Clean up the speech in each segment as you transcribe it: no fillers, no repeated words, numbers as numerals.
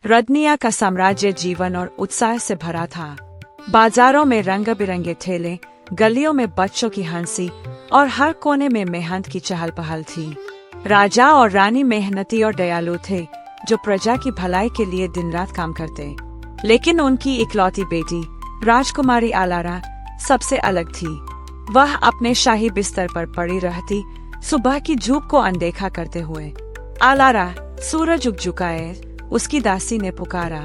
रदनिया का साम्राज्य जीवन और उत्साह से भरा था। बाजारों में रंग बिरंगे ठेले, गलियों में बच्चों की हंसी और हर कोने में मेहनत की चहल पहल थी। राजा और रानी मेहनती और दयालु थे, जो प्रजा की भलाई के लिए दिन रात काम करते। लेकिन उनकी इकलौती बेटी राजकुमारी आलारा सबसे अलग थी। वह अपने शाही बिस्तर पर पड़ी रहती, सुबह की धूप को अनदेखा करते हुए। आलारा, सूरज उग चुका है, उसकी दासी ने पुकारा।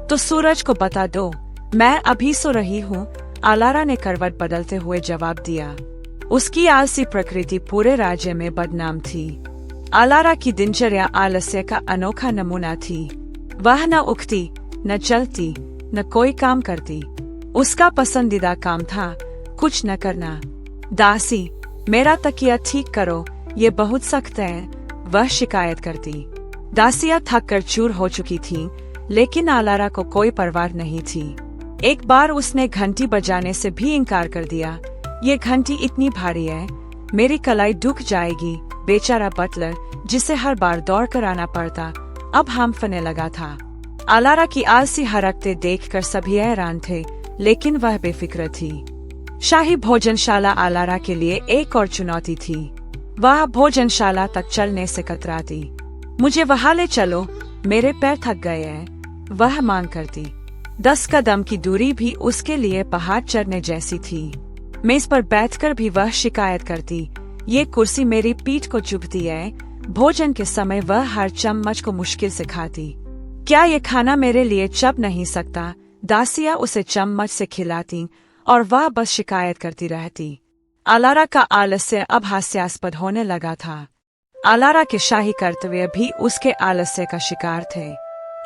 तो सूरज को बता दो, मैं अभी सो रही हूँ, आलारा ने करवट बदलते हुए जवाब दिया। उसकी आलसी प्रकृति पूरे राज्य में बदनाम थी। आलारा की दिनचर्या आलस्य का अनोखा नमूना थी। वह न उठती, न चलती, न कोई काम करती। उसका पसंदीदा काम था कुछ न करना। दासी, मेरा तकिया ठीक करो, ये बहुत सख्त है, वह शिकायत करती। दासियां थक कर चूर हो चुकी थीं, लेकिन आलारा को कोई परवाह नहीं थी। एक बार उसने घंटी बजाने से भी इनकार कर दिया। ये घंटी इतनी भारी है, मेरी कलाई दुख जाएगी। बेचारा बटलर, जिसे हर बार दौड़ कर आना पड़ता, अब हांफने लगा था। आलारा की आलसी हरकतें देखकर सभी हैरान थे, लेकिन वह बेफिक्र थी। शाही भोजनशाला आलारा के लिए एक और चुनौती थी। वह भोजनशाला तक चलने से कतराती। मुझे वहां ले चलो, मेरे पैर थक गए हैं, वह मांग करती। 10 कदम की दूरी भी उसके लिए पहाड़ चढ़ने जैसी थी। मेज पर बैठकर भी वह शिकायत करती, ये कुर्सी मेरी पीठ को चुभती है। भोजन के समय वह हर चम्मच को मुश्किल से खाती। क्या ये खाना मेरे लिए चब नहीं सकता? दासियां उसे चम्मच से खिलाती और वह बस शिकायत करती रहती। आलारा का आलस्य अब हास्यास्पद होने लगा था। आलारा के शाही कर्तव्य भी उसके आलस्य का शिकार थे।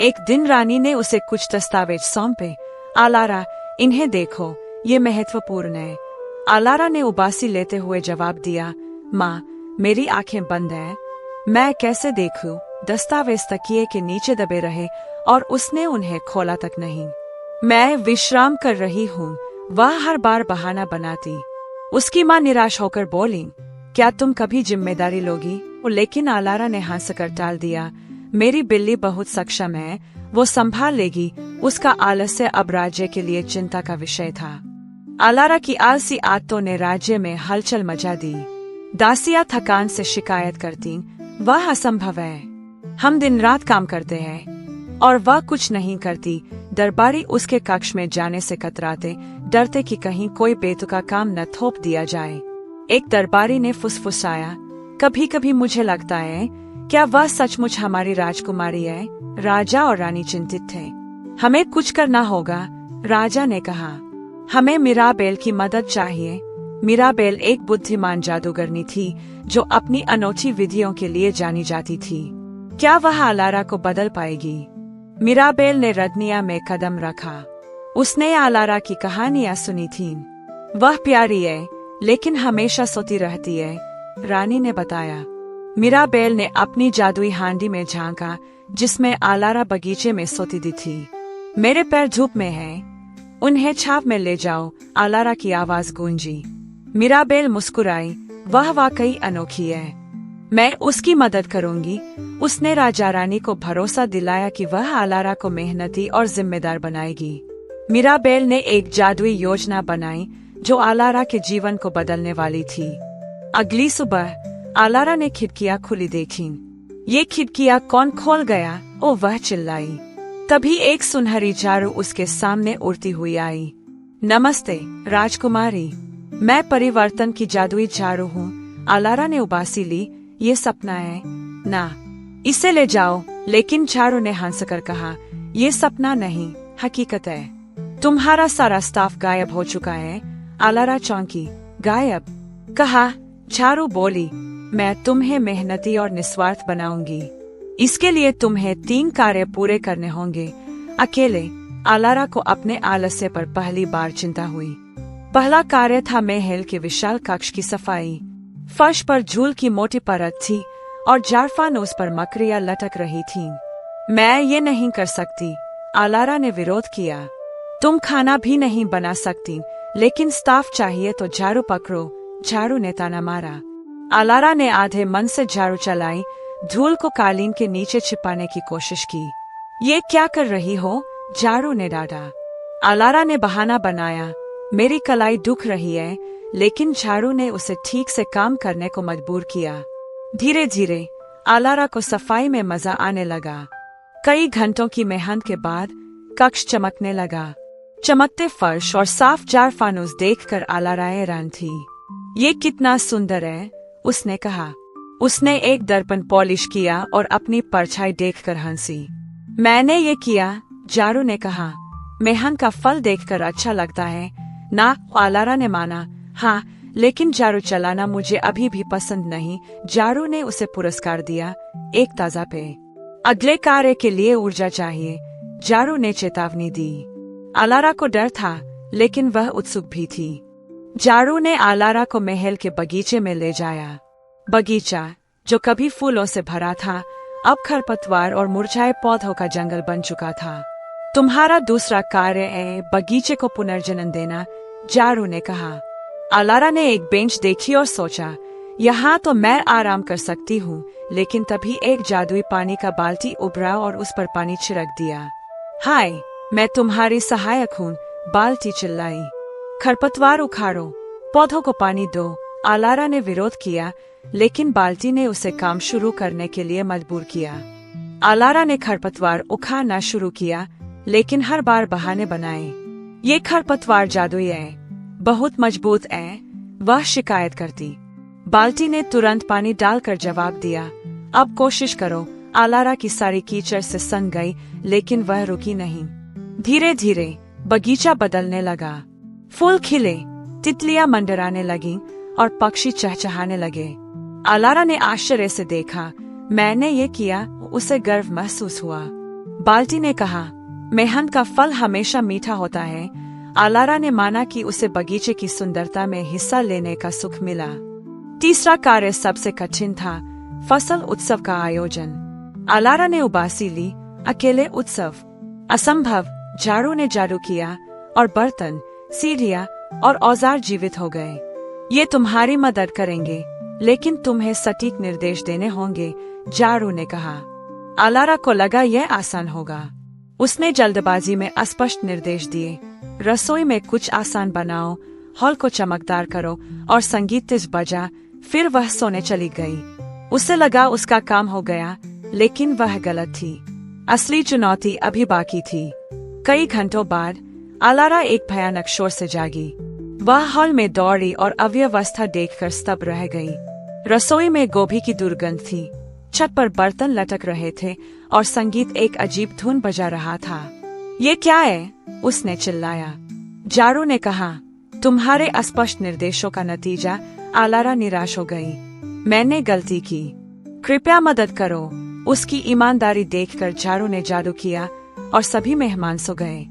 एक दिन रानी ने उसे कुछ दस्तावेज सौंपे। आलारा, इन्हें देखो, ये महत्वपूर्ण है। आलारा ने उबासी लेते हुए जवाब दिया, माँ, मेरी आंखें बंद हैं, मैं कैसे देखूं? दस्तावेज तकिए के नीचे दबे रहे और उसने उन्हें खोला तक नहीं। मैं विश्राम कर रही हूँ, वह हर बार बहाना बनाती। उसकी माँ निराश होकर बोली, क्या तुम कभी जिम्मेदारी लोगी? लेकिन आलारा ने हंसकर टाल दिया, मेरी बिल्ली बहुत सक्षम है, वो संभाल लेगी। उसका आलस्य अब राज्य के लिए चिंता का विषय था। आलारा की आलसी आदतों ने राज्य में हलचल मचा दी। दासियां थकान से शिकायत करती, वह असंभव है, हम दिन रात काम करते हैं, और वह कुछ नहीं करती। दरबारी उसके कक्ष में जाने से कतराते, डरते कि कहीं कोई बेतुका काम न थोप दिया जाए। एक दरबारी ने फुसफुसाया, कभी कभी मुझे लगता है, क्या वह सचमुच हमारी राजकुमारी है? राजा और रानी चिंतित थे। हमें कुछ करना होगा, राजा ने कहा। हमें मिराबेल की मदद चाहिए। मिराबेल एक बुद्धिमान जादूगरनी थी, जो अपनी अनोखी विधियों के लिए जानी जाती थी। क्या वह आलारा को बदल पाएगी? मिराबेल ने रदनिया में कदम रखा। उसने आलारा की कहानियां सुनी थीं। वह प्यारी है, लेकिन हमेशा सोती रहती है, रानी ने बताया। मिराबेल ने अपनी जादुई हांडी में झांका, जिसमें आलारा बगीचे में सोती दी थी। मेरे पैर धूप में हैं, उन्हें छाव में ले जाओ, आलारा की आवाज गूंजी। मिराबेल मुस्कुराई, वह वाकई अनोखी है, मैं उसकी मदद करूंगी। उसने राजा रानी को भरोसा दिलाया कि वह आलारा को मेहनती और जिम्मेदार बनाएगी। मिराबेल ने एक जादुई योजना बनाई, जो आलारा के जीवन को बदलने वाली थी। अगली सुबह आलारा ने खिड़कियां खुली देखीं। ये खिड़कियां कौन खोल गया? ओ, वह चिल्लाई। तभी एक सुनहरी चारू उसके सामने उड़ती हुई आई। नमस्ते राजकुमारी, मैं परिवर्तन की जादुई चारू हूँ। आलारा ने उबासी ली, ये सपना है ना, इसे ले जाओ। लेकिन चारू ने हंसकर कहा, ये सपना नहीं, हकीकत है। तुम्हारा सारा स्टाफ गायब हो चुका है। आलारा चौंकी, गायब? कहा। चारू बोली, मैं तुम्हें मेहनती और निस्वार्थ बनाऊंगी। इसके लिए तुम्हें 3 कार्य पूरे करने होंगे, अकेले। आलारा को अपने आलस्य पर पहली बार चिंता हुई। पहला कार्य था महल के विशाल कक्ष की सफाई। फर्श पर झूल की मोटी परत थी और जारफानोस पर मकड़ियां लटक रही थीं। मैं ये नहीं कर सकती, आलारा ने विरोध किया। तुम खाना भी नहीं बना सकती, लेकिन स्टाफ चाहिए तो झाड़ू पकड़ो, झाड़ू ने ताना मारा। आलारा ने आधे मन से झाड़ू चलाई, धूल को कालीन के नीचे छिपाने की कोशिश की। ये क्या कर रही हो? जारू ने डांटा। आलारा ने बहाना बनाया, मेरी कलाई दुख रही है, लेकिन झाड़ू ने उसे ठीक से काम करने को मजबूर किया। धीरे धीरे आलारा को सफाई में मजा आने लगा। कई घंटों की मेहनत के बाद कक्ष चमकने लगा। चमकते फर्श और साफ जार फानूस देखकर आलारा हैरान थी। ये कितना सुंदर है, उसने कहा। उसने एक दर्पण पॉलिश किया और अपनी परछाई देखकर हंसी। मैंने ये किया, जारू ने कहा। मेहनत का फल देखकर अच्छा लगता है ना? आलारा ने माना। हाँ, लेकिन झाड़ू चलाना मुझे अभी भी पसंद नहीं। जारू ने उसे पुरस्कार दिया, एक ताजा पेय। अगले कार्य के लिए ऊर्जा चाहिए, जारू ने चेतावनी दी। आलारा को डर था, लेकिन वह उत्सुक भी थी। जारू ने आलारा को महल के बगीचे में ले जाया। बगीचा, जो कभी फूलों से भरा था, अब खरपतवार और मुरझाए पौधों का जंगल बन चुका था। तुम्हारा दूसरा कार्य है बगीचे को पुनर्जन्म देना, जारू ने कहा। आलारा ने एक बेंच देखी और सोचा, यहाँ तो मैं आराम कर सकती हूँ, लेकिन तभी एक जादुई पानी का बाल्टी उभरा और उस पर पानी छिड़क दिया। हाय, मैं तुम्हारी सहायक हूँ, बाल्टी चिल्लाई। खरपतवार उखाड़ो, पौधों को पानी दो। आलारा ने विरोध किया, लेकिन बाल्टी ने उसे काम शुरू करने के लिए मजबूर किया। आलारा ने खरपतवार उखाड़ना शुरू किया, लेकिन हर बार बहाने बनाए। ये खरपतवार जादुई है, बहुत मजबूत है, वह शिकायत करती। बाल्टी ने तुरंत पानी डालकर जवाब दिया, अब कोशिश करो। आलारा की सारी कीचड़ से सन गई, लेकिन वह रुकी नहीं। धीरे धीरे बगीचा बदलने लगा। फूल खिले, तितलियां मंडराने लगीं और पक्षी चहचहाने लगे। आलारा ने आश्चर्य से देखा, मैंने ये किया, उसे गर्व महसूस हुआ। बाल्टी ने कहा, मेहनत का फल हमेशा मीठा होता है। आलारा ने माना कि उसे बगीचे की सुंदरता में हिस्सा लेने का सुख मिला। तीसरा कार्य सबसे कठिन था, फसल उत्सव का आयोजन। आलारा ने उबासी ली, अकेले उत्सव असंभव। झाड़ू ने जादू किया और बर्तन, सीढ़ियां और औजार जीवित हो गए। ये तुम्हारी मदद करेंगे, लेकिन तुम्हें सटीक निर्देश देने होंगे, झाड़ू ने कहा। आलारा को लगा यह आसान होगा। उसने जल्दबाजी में अस्पष्ट निर्देश दिए, रसोई में कुछ आसान बनाओ, हॉल को चमकदार करो और संगीत तेज बजा। फिर वह सोने चली गई। उसे लगा उसका काम हो गया, लेकिन वह गलत थी। असली चुनौती अभी बाकी थी। कई घंटों बाद आलारा एक भयानक शोर से जागी। वह हॉल में दौड़ी और अव्यवस्था देखकर स्तब्ध रह गई। रसोई में गोभी की दुर्गंध थी, छत पर बर्तन लटक रहे थे और संगीत एक अजीब धुन बजा रहा था। ये क्या है? उसने चिल्लाया। जारू ने कहा, तुम्हारे अस्पष्ट निर्देशों का नतीजा। आलारा निराश हो गई। मैंने गलती की, कृपया मदद करो। उसकी ईमानदारी देखकर जारू ने जादू किया और सभी मेहमान सो गए।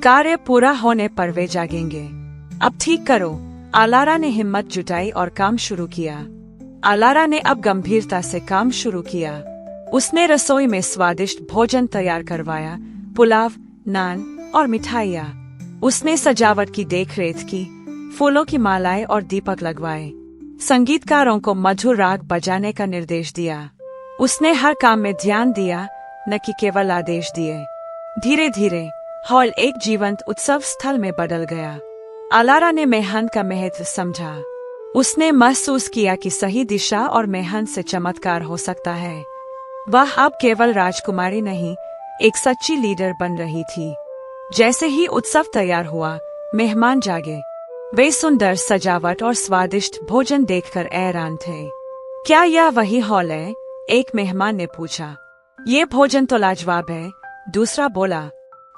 कार्य पूरा होने पर वे जागेंगे। अब ठीक करो। आलारा ने हिम्मत जुटाई और काम शुरू किया। आलारा ने अब गंभीरता से काम शुरू किया। उसने रसोई में स्वादिष्ट भोजन तैयार करवाया, पुलाव, नान और मिठाइयाँ। उसने सजावट की देखरेख की, फूलों की मालाएं और दीपक लगवाए। संगीतकारों को मधुर राग बजाने का निर्देश दिया। उसने हर काम में ध्यान दिया, न कि केवल आदेश दिए। धीरे धीरे हॉल एक जीवंत उत्सव स्थल में बदल गया। आलारा ने मेहनत का महत्व समझा। उसने महसूस किया कि सही दिशा और मेहनत से चमत्कार हो सकता है। वह अब केवल राजकुमारी नहीं, एक सच्ची लीडर बन रही थी। जैसे ही उत्सव तैयार हुआ, मेहमान जागे। वे सुंदर सजावट और स्वादिष्ट भोजन देखकर हैरान थे। क्या यह वही हॉल है? एक मेहमान ने पूछा। ये भोजन तो लाजवाब है, दूसरा बोला।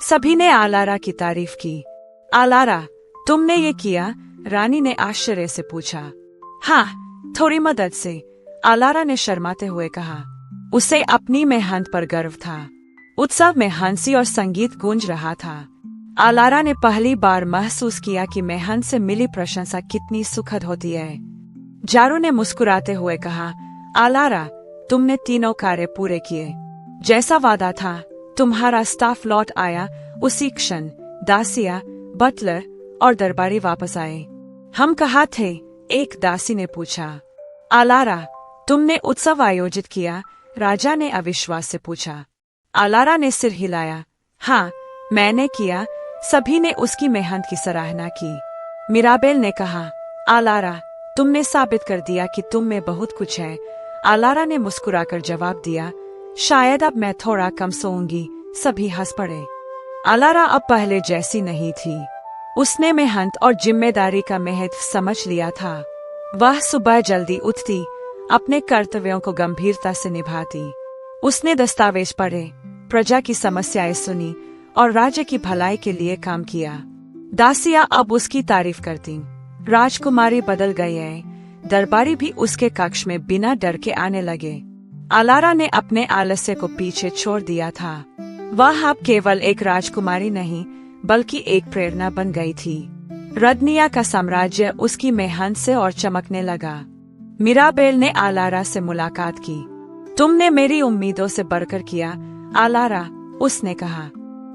सभी ने आलारा की तारीफ की। आलारा, तुमने ये किया? रानी ने आश्चर्य से पूछा। हाँ, थोड़ी मदद से, आलारा ने शर्माते हुए कहा। उसे अपनी मेहनत पर गर्व था। उत्सव में हंसी और संगीत गूंज रहा था। आलारा ने पहली बार महसूस किया कि मेहनत से मिली प्रशंसा कितनी सुखद होती है। जारू ने मुस्कुराते हुए कहा, आलारा, तुमने तीनों कार्य पूरे किए। जैसा वादा था, तुम्हारा स्टाफ लौट आया। उसी क्षण दासिया, बटलर और दरबारी वापस आए। हम कहाँ थे? एक दासी ने पूछा। आलारा, तुमने उत्सव आयोजित किया? राजा ने अविश्वास से पूछा। आलारा ने सिर हिलाया। हाँ, मैंने किया। सभी ने उसकी मेहनत की सराहना की। मिराबेल ने कहा, आलारा, तुमने साबित कर दिया कि तुम में बहुत कुछ है। आलारा ने मुस्कुराकर जवाब दिया, शायद अब मैं थोड़ा कम सोऊंगी। सभी हंस पड़े। आलारा अब पहले जैसी नहीं थी। उसने मेहनत और जिम्मेदारी का महत्व समझ लिया था। वह सुबह जल्दी उठती, अपने कर्तव्यों को गंभीरता से निभाती। उसने दस्तावेज पढ़े, प्रजा की समस्याएं सुनी और राज्य की भलाई के लिए काम किया। दासियां अब उसकी तारीफ करती। राजकुमारी बदल गई है। दरबारी भी उसके कक्ष में बिना डर के आने लगे। आलारा ने अपने आलस्य को पीछे छोड़ दिया था। वह अब केवल एक राजकुमारी नहीं, बल्कि एक प्रेरणा बन गई थी। रदनिया का साम्राज्य उसकी मेहनत से और चमकने लगा। मिराबेल ने आलारा से मुलाकात की। तुमने मेरी उम्मीदों से बढ़कर किया, आलारा, उसने कहा।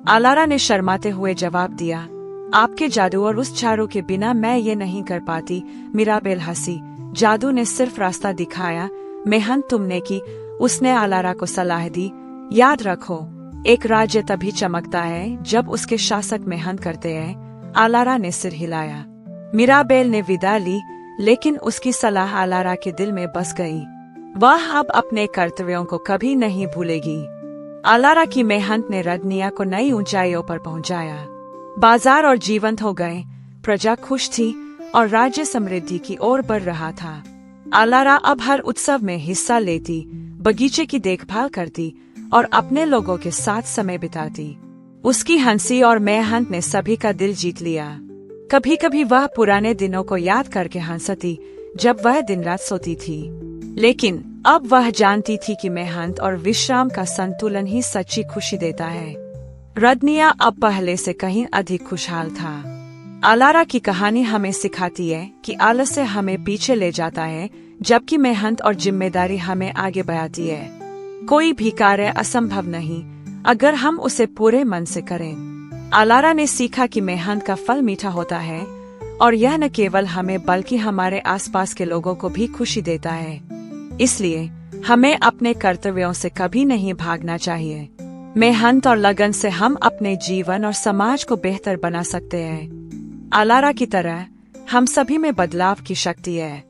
आलारा ने शर्माते हुए जवाब दिया, आपके जादू और उस चारों के बिना मैं ये नहीं कर पाती। मिराबेल हंसी। जादू ने सिर्फ रास्ता दिखाया, मेहनत तुमने की। उसने आलारा को सलाह दी, याद रखो, एक राज्य तभी चमकता है जब उसके शासक मेहनत करते हैं। आलारा ने सिर हिलाया। मिराबेल ने विदा ली, लेकिन उसकी सलाह आलारा के दिल में बस गई। वह अब अपने कर्तव्यों को कभी नहीं भूलेगी। आलारा की मेहनत ने रदनिया को नई ऊंचाइयों पर पहुंचाया। बाजार और जीवंत हो गए, प्रजा खुश थी और राज्य समृद्धि की ओर बढ़ रहा था। आलारा अब हर उत्सव में हिस्सा लेती, बगीचे की देखभाल करती और अपने लोगों के साथ समय बिताती। उसकी हंसी और मेहनत ने सभी का दिल जीत लिया। कभी कभी वह पुराने दिनों को याद करके हंसती, जब वह दिन रात सोती थी। लेकिन अब वह जानती थी कि मेहनत और विश्राम का संतुलन ही सच्ची खुशी देता है। रदनिया अब पहले से कहीं अधिक खुशहाल था। आलारा की कहानी हमें सिखाती है कि आलस्य हमें पीछे ले जाता है, जबकि मेहनत और जिम्मेदारी हमें आगे बढ़ाती है। कोई भी कार्य असंभव नहीं, अगर हम उसे पूरे मन से करें। आलारा ने सीखा कि मेहनत का फल मीठा होता है और यह न केवल हमें बल्कि हमारे आसपास के लोगों को भी खुशी देता है। इसलिए हमें अपने कर्तव्यों से कभी नहीं भागना चाहिए। मेहनत और लगन से हम अपने जीवन और समाज को बेहतर बना सकते हैं। आलारा की तरह हम सभी में बदलाव की शक्ति है।